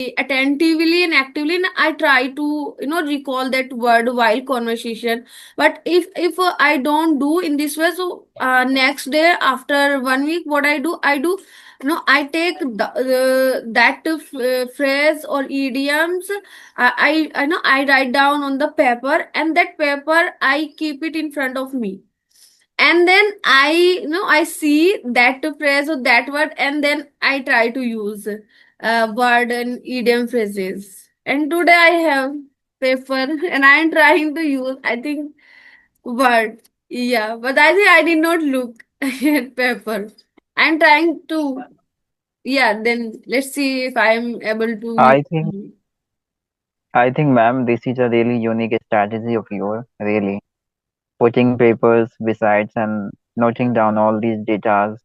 attentively and actively, and I try to recall that word while conversation. But if I don't do in this way, so next day after 1 week, what I do, I take that phrase or idioms. I know I write down on the paper, and that paper I keep it in front of me, and then I see that phrase or that word, and then I try to use word and idiom phrases. And today I have paper and I am trying to use, I think, word. Yeah, but I think I did not look at paper. I'm trying to, yeah, then let's see if I am able to use. I think, I think, ma'am, this is a really unique strategy of yours, really. Putting papers besides and noting down all these data,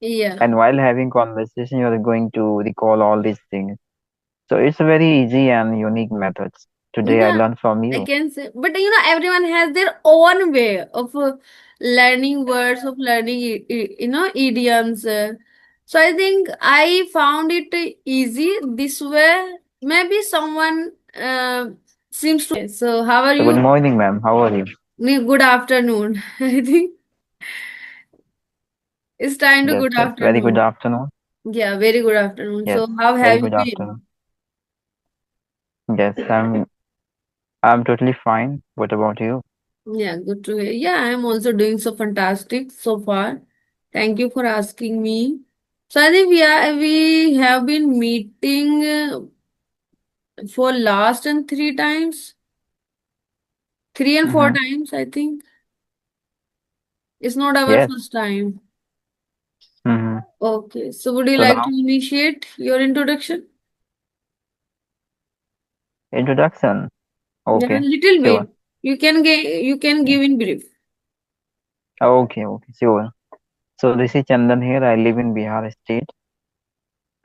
Yeah. and while having conversation, you are going to recall all these things. So it's a very easy and unique methods. Today I Yeah, learned from I you. can say, but everyone has their own way of learning words, of learning, idioms. So I think I found it easy this way. Maybe someone seems to. So, how are So good you? morning, ma'am. How are you? Good afternoon. I think it's time to Yes, good yes. Very good afternoon. afternoon. Yeah, very good afternoon. Yes, So, how very have you good been? afternoon. Yes, I'm totally fine. What about you? Yeah, good to hear. Yeah, I'm also doing so fantastic so far. Thank you for asking me. So I think we have been meeting for last and 3 times, 3 and 4 Mm-hmm. times. I think it's not our Yes. first time. Mm-hmm. Okay, so would you So like now to initiate your introduction? introduction. Yeah, Okay, little sure. bit. You can Yeah. give in brief. Okay, okay, sure. So this is Chandan here. I live in Bihar state,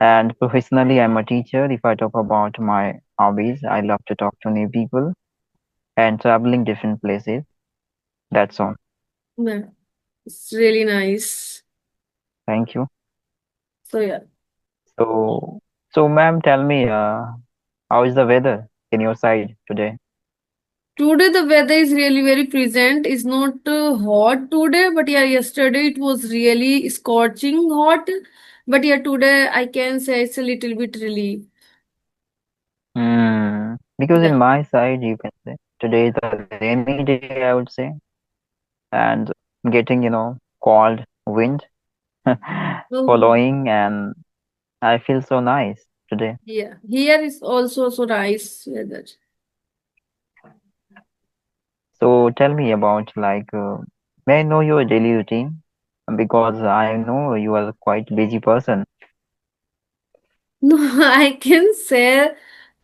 and professionally I'm a teacher. If I talk about my hobbies, I love to talk to new people and traveling different places. That's all. Yeah, it's really nice. Thank you. So yeah. So, so ma'am, tell me, how is the weather in your side today? Today the weather is really very pleasant. It's not hot today, but yeah, yesterday it was really scorching hot. But yeah, today I can say it's a little bit relief. Because Yeah. in my side, you can say today is a rainy day, I would say, and getting, cold wind Oh, following, and I feel so nice today. yeah. Here is also so nice weather. So tell me about may I know your daily routine? Because I know you are a quite busy person. No, I can say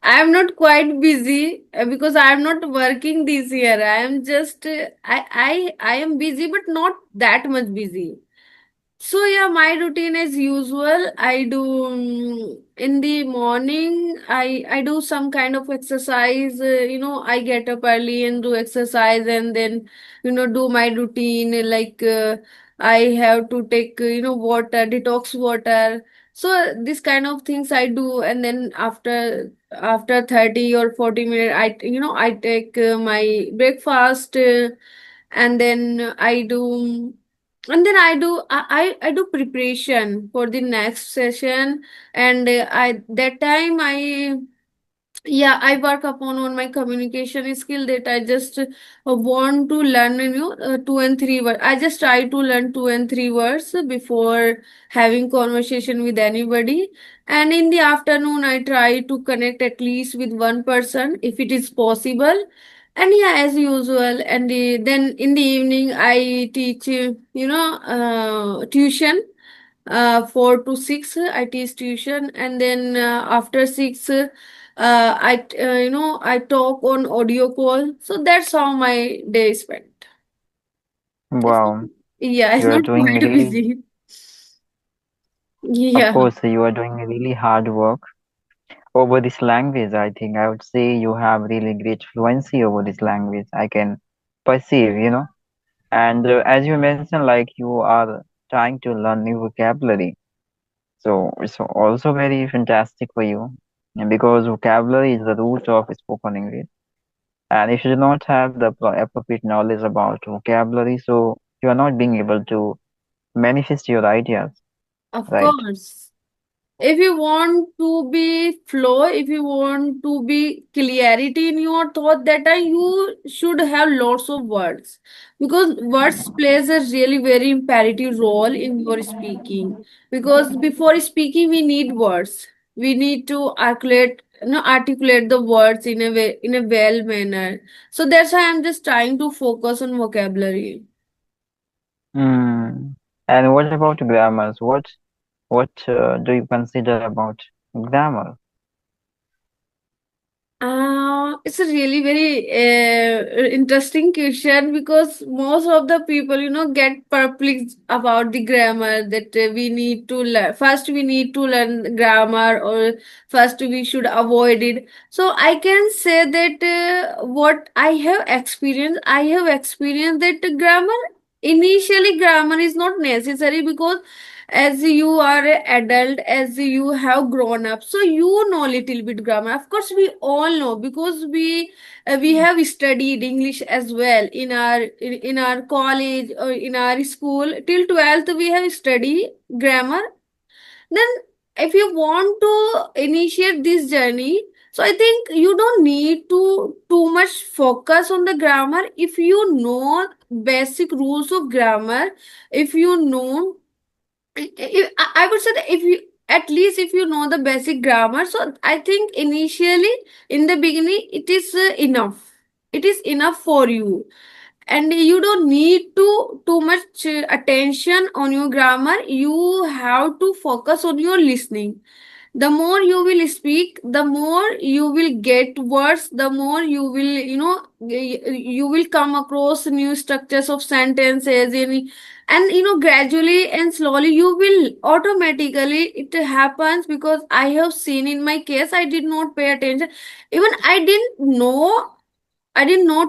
I'm not quite busy because I'm not working this year. I am just I am busy, but not that much busy. So yeah, my routine as usual. I do in the morning. I do some kind of exercise. I get up early and do exercise, and then do my routine. Like I have to take water, detox water. So this kind of things I do, and then after 30 or 40 minutes, I take my breakfast. And then I do preparation for the next session. And I that time I yeah, I work upon on my communication skill, that I just want to learn 2 and 3 words. I just try to learn 2 and 3 words before having conversation with anybody. And in the afternoon I try to connect at least with one person if it is possible. And yeah, as usual. And then in the evening I teach tuition. 4 to 6 I teach tuition, and then after 6 I talk on audio call. So that's how my day is spent. It's not, Wow, yeah, it's you are not doing quite really, busy. of Yeah. course, you are doing really hard work over this language. I think I would say you have really great fluency over this language. I can perceive. And as you mentioned, like you are trying to learn new vocabulary. So it's also very fantastic for you. And because vocabulary is the root of spoken English. And if you do not have the appropriate knowledge about vocabulary, so you are not being able to manifest your ideas, Of right? course. If you want to be flow, if you want to be clarity in your thought, that time you should have lots of words, because words plays a really very imperative role in your speaking. Because before speaking we need words, we need to articulate the words in a way, in a well manner. So that's why I'm just trying to focus on vocabulary. Mm. And what about grammars? What do you consider about grammar? It's a really very interesting question, because most of the people, get perplexed about the grammar, that we need to learn. First, we need to learn grammar, or first we should avoid it. So I can say that what I have experienced that initially grammar is not necessary, because as you are an adult, as you have grown up, so you know little bit grammar. Of course we all know, because we have studied english as well in our college or in our school. Till 12th we have studied grammar. Then if you want to initiate this journey, so I think you don't need to too much focus on the grammar. If you know basic rules of grammar, if you know, I would say that if you, at least if you know the basic grammar, so I think initially in the beginning it is enough. It is enough for you, and you don't need to too much attention on your grammar. You have to focus on your listening. The more you will speak, the more you will get words, the more you will, you will come across new structures of sentences, and gradually and slowly you will automatically, it happens. Because I have seen in my case, I did not pay attention. Even I didn't know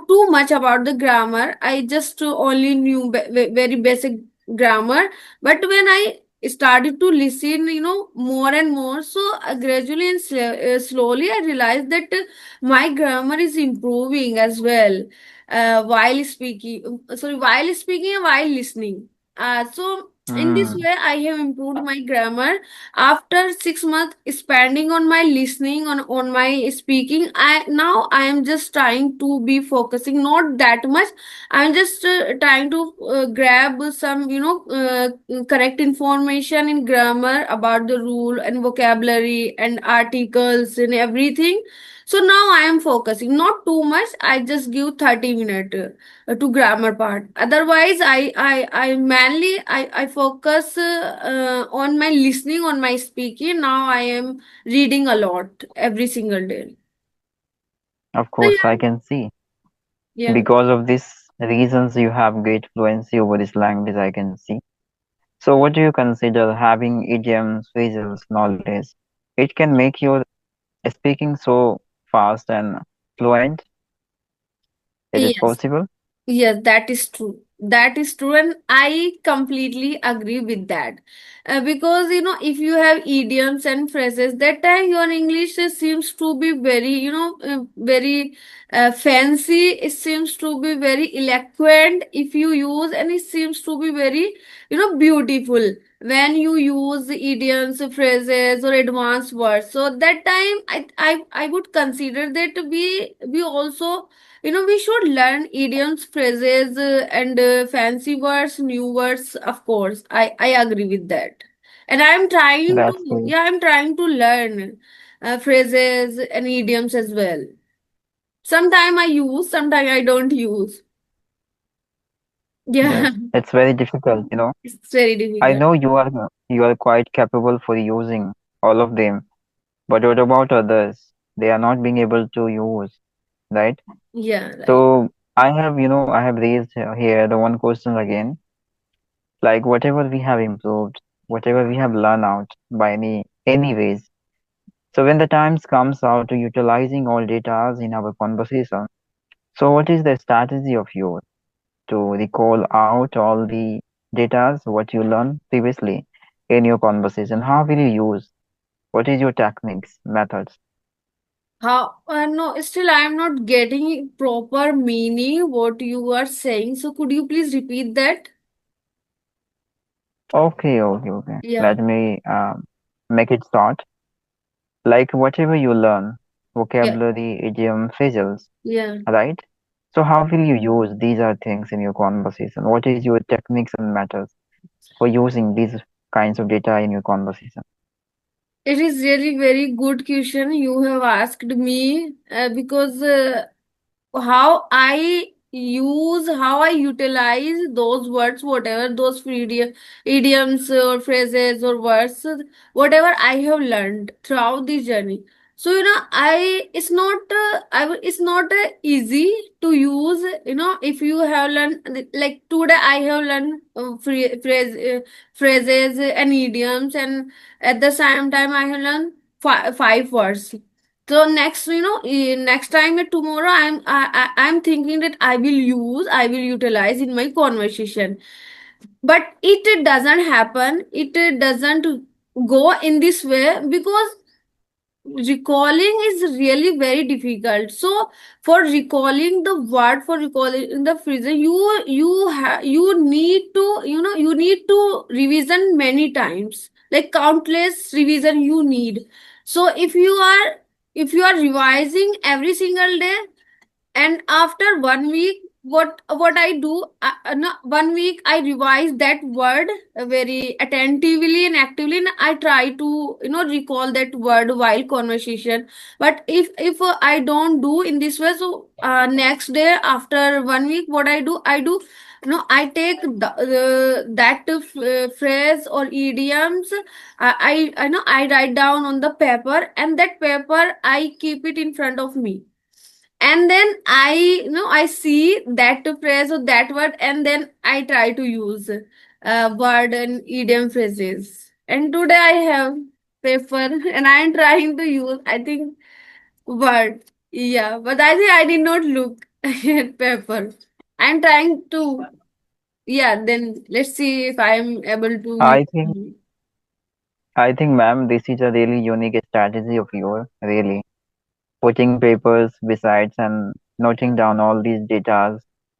too much about the grammar. I just only knew very basic grammar. But when I started to listen, more and more, so gradually and slowly, I realized that my grammar is improving as well, while speaking. Sorry, while speaking and while listening. So in this Mm. way, I have improved my grammar after 6 months spending on my listening, on my speaking. I am just trying to be focusing not that much. I'm just trying to grab some correct information in grammar about the rule and vocabulary and articles and everything. So now I am focusing not too much. I just give 30 minutes to grammar part. Otherwise I mainly I focus on my listening, on my speaking. Now I am reading a lot every single day. Of So course, I can see. yeah. Because of these reasons, you have great fluency over this language, I can see. So, what do you consider having idioms, phrases, knowledge? It can make your speaking so fast and fluent. Is Yeah. it possible? Yes, that is true. That is true, and I completely agree with that. Because if you have idioms and phrases, that time your English seems to be very, very fancy. It seems to be very eloquent if you use, and it seems to be very, beautiful when you use idioms, phrases, or advanced words. So that time, I would consider that we also, we should learn idioms, phrases, and fancy words, new words. Of course, I agree with that, and That's great. I'm trying to learn phrases and idioms as well. Sometime I use, sometime I don't use. Yeah, Yes, it's very difficult. it's very I difficult. know you are quite capable for using all of them, but what about others? They are not being able to use, right? Yeah, right. So I have raised here the one question again, like whatever we have improved, whatever we have learned out by any ways. So when the times comes out to utilizing all data in our conversation, so what is the strategy of yours to recall out all the data what you learned previously in your conversation? How will you use? What is your techniques, methods? How? No, still I am not getting proper meaning what you are saying. So could you please repeat that? Okay, okay, okay. Yeah, Let me make it short. Like whatever you learn, yeah, vocabulary, idiom, phrases, yeah. right? So how will you use these are things in your conversation? What is your techniques and methods for using these kinds of data in your conversation? It is really very good question you have asked me because how I utilize those words, whatever those idioms or phrases or words, whatever I have learned throughout the journey. So it's not it's not easy to use. If you have learned, like today I have learned phrases and idioms, and at the same time I have learned five words. So next, next time, tomorrow, I'm thinking that I will utilize in my conversation. But it doesn't happen. It doesn't go in this way because recalling is really very difficult. So for recalling the word, for recalling the phrase, you need to, you need to revision many times, like countless revision you need. So if you are revising every single day, and after 1 week, what I do, no, 1 week I revise that word very attentively and actively, and I try to recall that word while conversation. But if I don't do in this way, so next day after 1 week, what I do, I take that phrase or idioms. I know I write down on the paper, and that paper I keep it in front of me, and then I see that phrase or that word, and then I try to use word and idiom phrases. And today I have paper and I am trying to use, I think, word. Yeah, but I think I did not look at paper. I'm trying to. Yeah, then let's see if I am able to I think use. I think ma'am, this is a really unique strategy of yours, really. Putting papers besides and noting down all these data,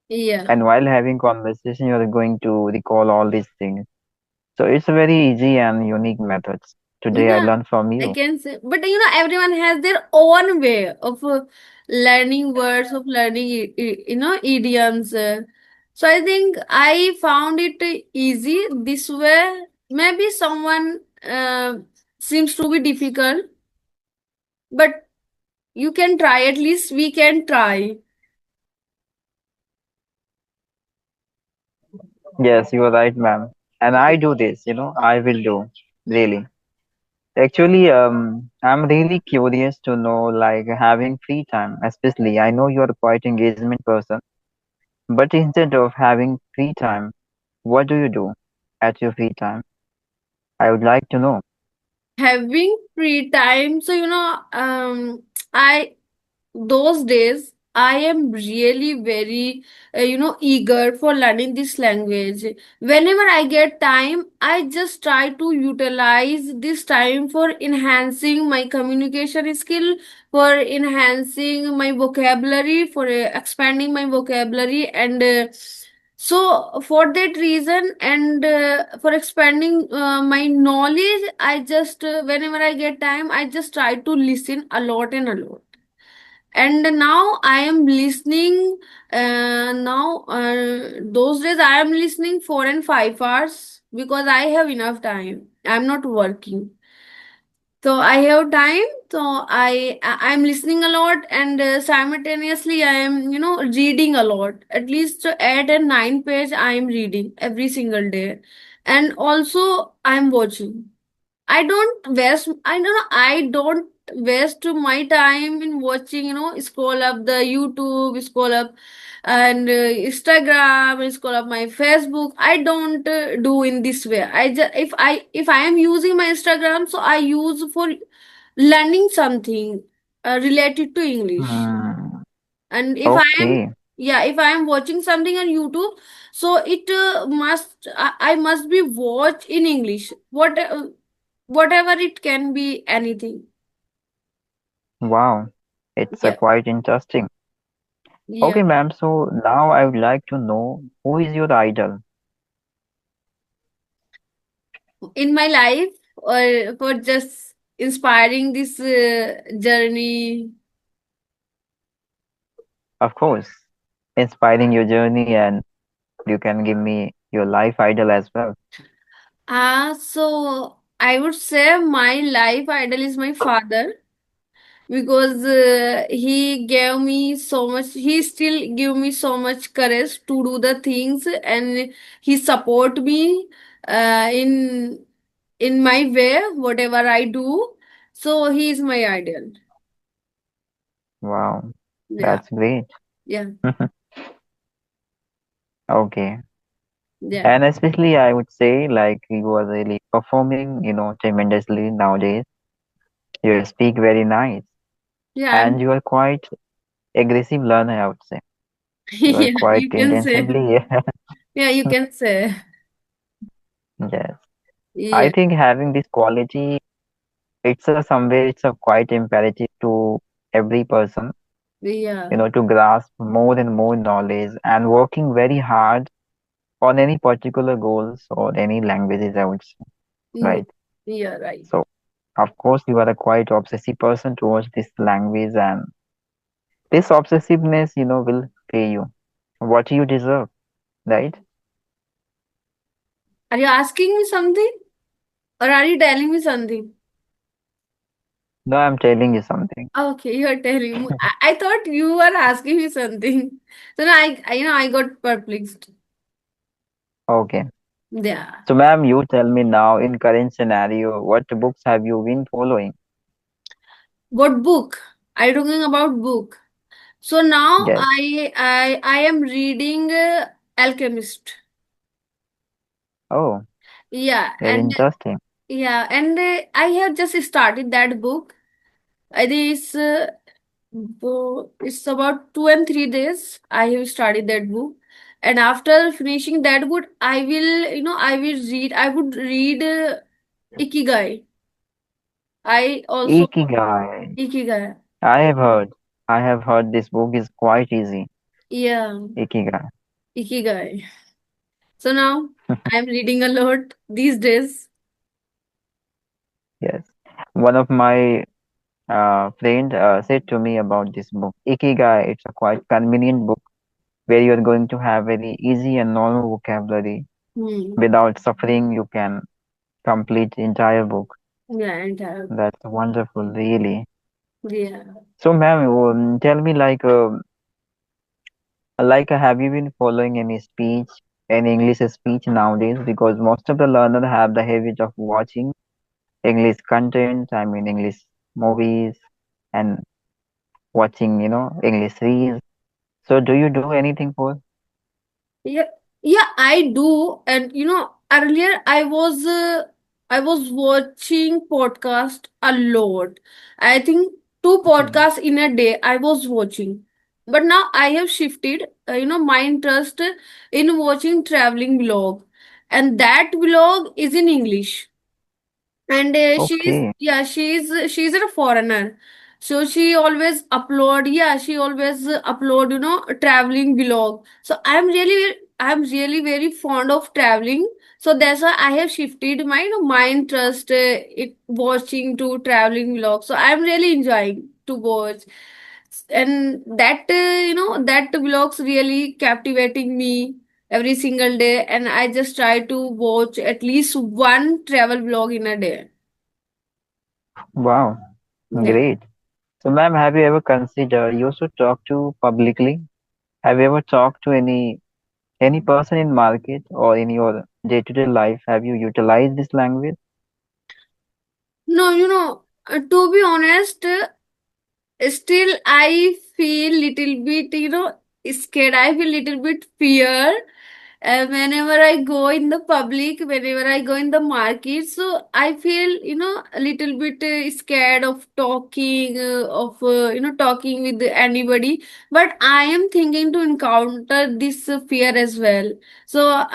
Yeah. and while having conversation you are going to recall all these things. So it's a very easy and unique methods. Today I Yeah, learned from I you. can say, but everyone has their own way of learning words, of learning idioms. So I think I found it easy this way. Maybe someone seems to be difficult, but you can try. At least we can try. Yes, you are right, ma'am. And I do this, I will do. Really. Actually, I'm really curious to know, like, having free time, especially. I know you are quite engagement person, but instead of having free time, what do you do at your free time? I would like to know. Having free time, so I those days I am really very eager for learning this language. Whenever I get time, I just try to utilize this time for enhancing my communication skill, for enhancing my vocabulary, for expanding my vocabulary, and so for that reason, and for expanding my knowledge, I just whenever I get time, I just try to listen a lot and a lot. And now I am listening, now those days I am listening 4 and 5 hours because I have enough time, I'm not working, so I have time. So I'm listening a lot, and simultaneously I am reading a lot. At least 8 and 9 page I am reading every single day. And also I'm watching. I don't waste my time in watching, scroll up the YouTube, scroll up and Instagram, and scroll up my Facebook. I don't do in this way. I just if I am using my Instagram, so I use for learning something related to English. Hmm. And if I am, Okay. yeah, if I am watching something on YouTube, so it I must be watch in English. Whatever it can be, anything. Wow. It's Yeah. quite interesting. Yeah. Okay, ma'am. So now I would like to know who is your idol? In my life, or for just inspiring this journey. Of course, inspiring your journey, and you can give me your life idol as well. So I would say my life idol is my father, because he gave me so much, he still give me so much courage to do the things, and he support me in my way whatever I do. So he is my idol. Wow, Yeah. that's great. Yeah. Okay. Yeah. And especially I would say like you are really performing, tremendously nowadays. You speak very nice Yeah, and you are quite aggressive learner, I would say. You are yeah, quite you can say. intentionally. Yeah, you can say. Yes. I Yeah. think having this quality, it's a somewhere it's a quite imperative to every person, Yeah. to grasp more and more knowledge and working very hard on any particular goals or any languages, I would say. Mm, Right. yeah, right. So of course you are a quite obsessive person towards this language, and this obsessiveness, will pay you what you deserve, right? Are you asking me something, or are you telling me something? No, I'm telling you something. Okay, you are telling me. I thought you were asking me something. So now I got perplexed. Okay. Yeah. So, ma'am, you tell me now in current scenario, what books have you been following? What book? Are you talking about book? So now Yes. I am reading Alchemist. Oh, Yeah, very and interesting. I have just started that book. It is it's about 2 and 3 days. I have started that book, and after finishing that book, I would read Ikigai. I also Ikigai. Ikigai. I have heard. I have heard this book is quite easy. Yeah, Ikigai. Ikigai. So now I'm reading a lot these days. Yes. One of my friend said to me about this book. Ikigai, it's a quite convenient book where you're going to have very easy and normal vocabulary. Hmm. Without suffering, you can complete the entire book. Yeah, and That's wonderful, really. yeah. So, ma'am, tell me have you been following any speech, any English speech nowadays? Because most of the learners have the habit of watching English content, I mean English movies, and watching, English reels. So, do you do anything for? Yeah, yeah, I do. And earlier I was watching podcast a lot. I think two Okay. podcasts in a day I was watching. But now I have shifted, my interest in watching traveling vlog, and that vlog is in English. And Okay. she's a foreigner, so she always upload, she always upload, traveling vlog. So I'm really very fond of traveling. So that's why I have shifted my my interest in watching to traveling vlog. So I'm really enjoying to watch, and that vlogs really captivating me every single day, and I just try to watch at least one travel vlog in a day. Wow. Yeah. Great. So, ma'am, have you ever considered you should talk to publicly? Have you ever talked to any person in market or in your day-to-day life? Have you utilized this language? No, to be honest, still I feel little bit, scared. I feel little bit fear whenever I go in the public, whenever I go in the market, so I feel, a little bit scared of talking, talking with anybody. But I am thinking to encounter this fear as well. So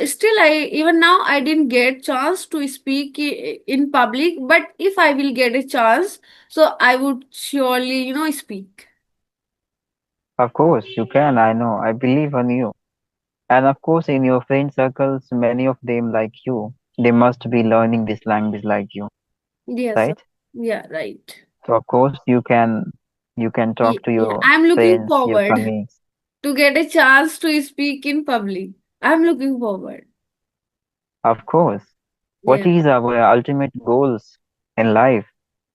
still, even now I didn't get chance to speak in public. But if I will get a chance, so I would surely, speak. Of course, you can. I know. I believe on you. And of course, in your friend circles, many of them like you, they must be learning this language like you, Yes, right? yeah, right. So of course, you can talk to Yeah, your I'm looking friends, your forward colleagues. to get a chance to speak in public. I'm looking forward. Of course, what Yeah. is our ultimate goals in life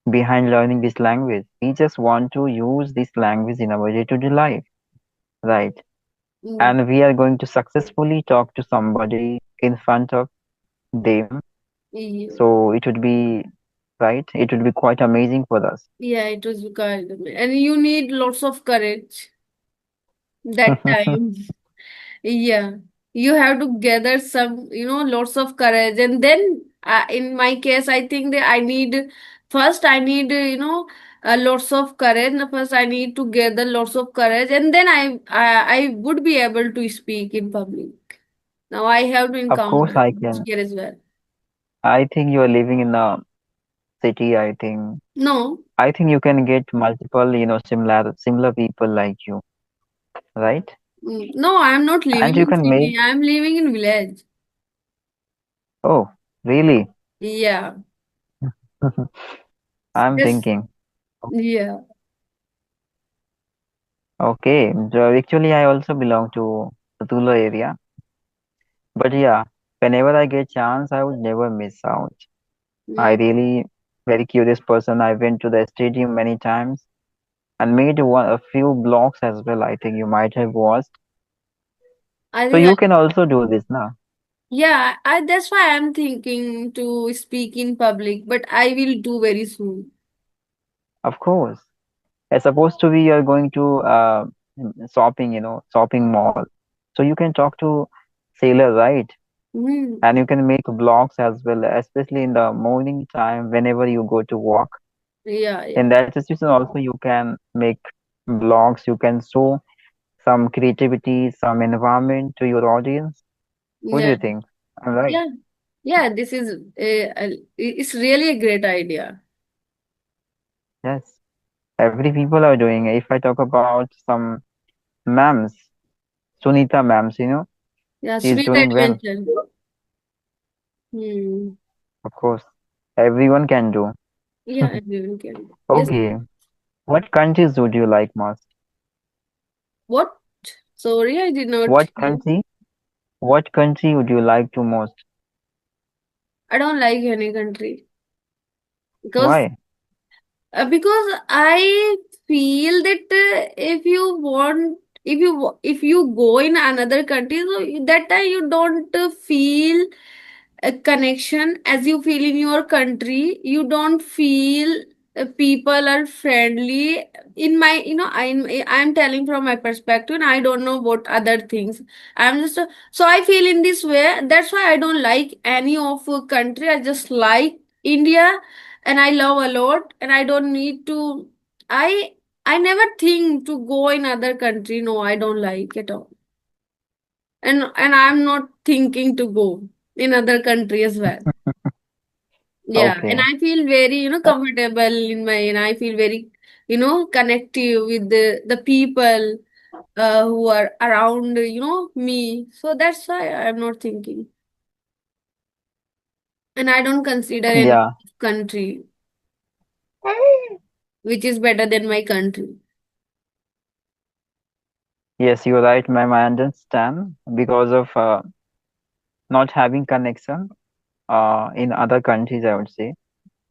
behind learning this language? We just want to use this language in our day-to-day life, right? Yeah. And we are going to successfully talk to somebody in front of them. Yeah, So it would be right. It would be quite amazing for us. yeah, it was good. And you need lots of courage that time. Yeah. You have to gather some, lots of courage. And then, in my case, I think that first, I need, lots of courage. First, I need to gather lots of courage. And then I would be able to speak in public. Now I have to Of course, encounter I this can. fear as well. I think you are living in a city. No, I think you can get multiple, similar people like you, right? no, I am not And living you in can make. city. I am living in village. Oh, really? Yeah. I'm Yes. thinking. Yeah. Okay. So actually, I also belong to the Tula area. But yeah, whenever I get chance, I would never miss out. I Mm. really very curious person. I went to the stadium many times and made a few blogs as well. I think you might have watched. I So think you can also do this now. yeah, that's why I'm thinking to speak in public, but I will do very soon. Of course. As supposed to be you're going to shopping, shopping mall. So you can talk to sailor, right? Mm. And you can make vlogs as well, especially in the morning time whenever you go to walk. Yeah, In yeah, that situation also you can make vlogs, you can show some creativity, some environment to your audience. What do yeah, you think? I'm right. yeah, yeah. This is it's really a great idea. Yes. Every people are doing it. If I talk about some ma'ams, Sunita ma'ams, Yeah, she's sweet doing well. adventure. Hmm. Of course. Everyone can do. Yeah, everyone can. Yes. Okay. What countries would you like most? What? Sorry, I did not What hear. country? What country would you like to most? I don't like any country because Why? I feel that if you go in another country, so that time you don't feel a connection as you feel in your country. You don't feel people are friendly. In my, I'm telling from my perspective, and I don't know what other things. I'm just so I feel in this way. That's why I don't like any of a country. I just like India, and I love a lot, and I don't need to. I I never think to go in other country. No, I don't like at all, and I'm not thinking to go in other country as well. Yeah, and Okay. I feel very, Uh, comfortable in my, and I feel very, connective with the people who are around, me. So that's why I'm not thinking, and I don't consider any Yeah. country which is better than my country. Yes, you're right, ma'am. I understand because of not having connection in other countries, I would say.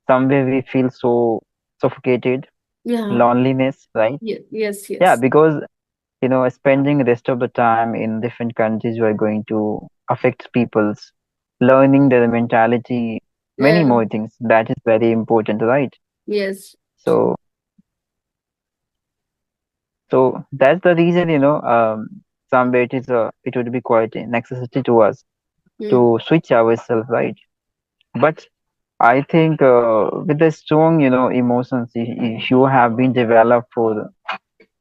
Somewhere we feel so suffocated, Yeah. loneliness, right? Yes. Yeah, Yes. because spending the rest of the time in different countries, you are going to affect people's learning their mentality, many Yeah. more things. That is very important, right? Yes. So, so that's the reason, somewhere it would be quite a necessity to us Hmm. to switch ourselves, right? But I think with the strong, emotions you have been developed for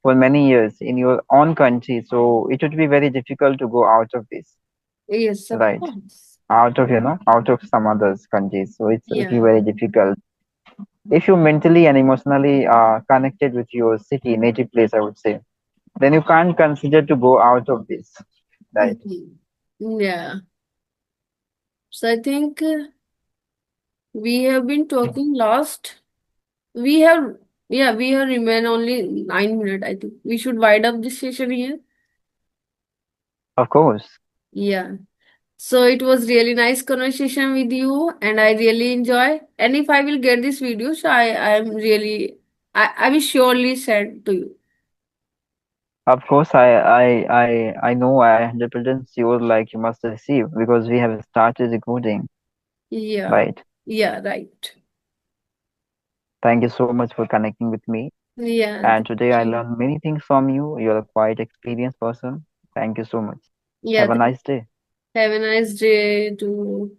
many years in your own country, so it would be very difficult to go out of this, Yes, of right? course. Out of some others countries, so it would be Yeah. very difficult. If you mentally and emotionally are connected with your city, native place, I would say, then you can't consider to go out of this, right? Mhm. Yeah. So I think we have been talking last. We have, yeah, we have remain only 9 minutes. I think we should wind up this session here. Of course. Yeah. So it was really nice conversation with you, and I really enjoy. And if I will get this video, so I'm really I will surely send to you. Of course, I know I 100% sure like you must receive because we have started recording, Yeah. right? Yeah. Right. Thank you so much for connecting with me. Yeah. And Thank today I you. learned many things from you. You're a quite experienced person. Thank you so much. Yeah. Have a nice day. Have a nice day too.